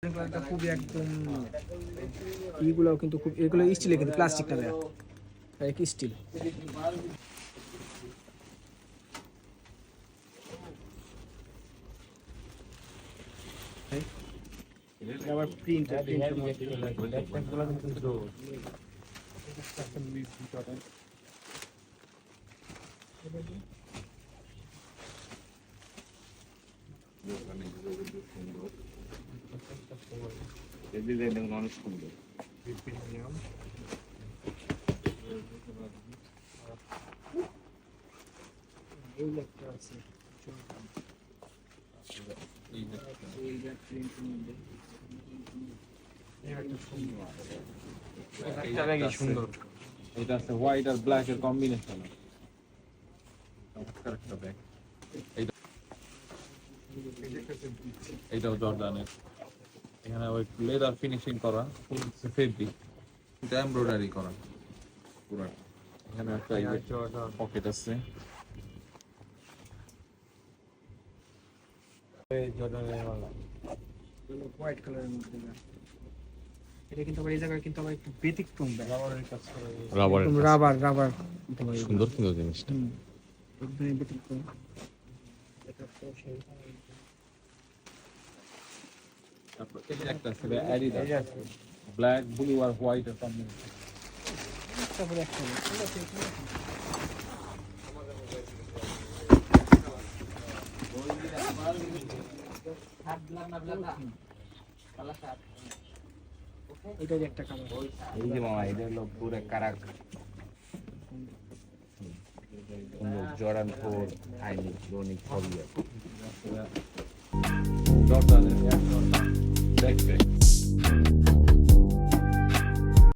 কালারটা খুবই একদম এইগুলো কিন্তু খুব এগুলো স্টিলের কিন্তু প্লাস্টিক না ভাইয়া এক স্টিল আবার প্রিন্ট অনেক সুন্দর সুন্দর এটা আছে হোয়াইট আর ব্ল্যাক এর কম্বিনেশন একটা ব্যাগ এইটাও জর্ডানের এখানে ওই লেদার ফিনিশিং করা ফুল ফেব্রিক এটা এমব্রয়ডারি করা পুরো এখানে একটা পকেট আছে হোয়াইট কালারের মধ্যে এটা কিন্তু আবার এই জায়গায় কিন্তু আবার একটু ব্যতিক্রম রাবারের কাজ করা রাবার রাবার সুন্দর কিন্তু জিনিসটা একদমই ব্যতিক্রম তারপর এই একটা আছে অ্যাডিডাস ব্ল্যাক ব্লু আর হোয়াইট এর কম্বিনেশন তারপরে একটা ঠিক আছে এটা একটা কালার এই যে মামা এটা হলো পুরো কারাক জর্ডান 4 আইনি রোনিক ফলিয়া জর্ডানের ব্যাকপ্যাক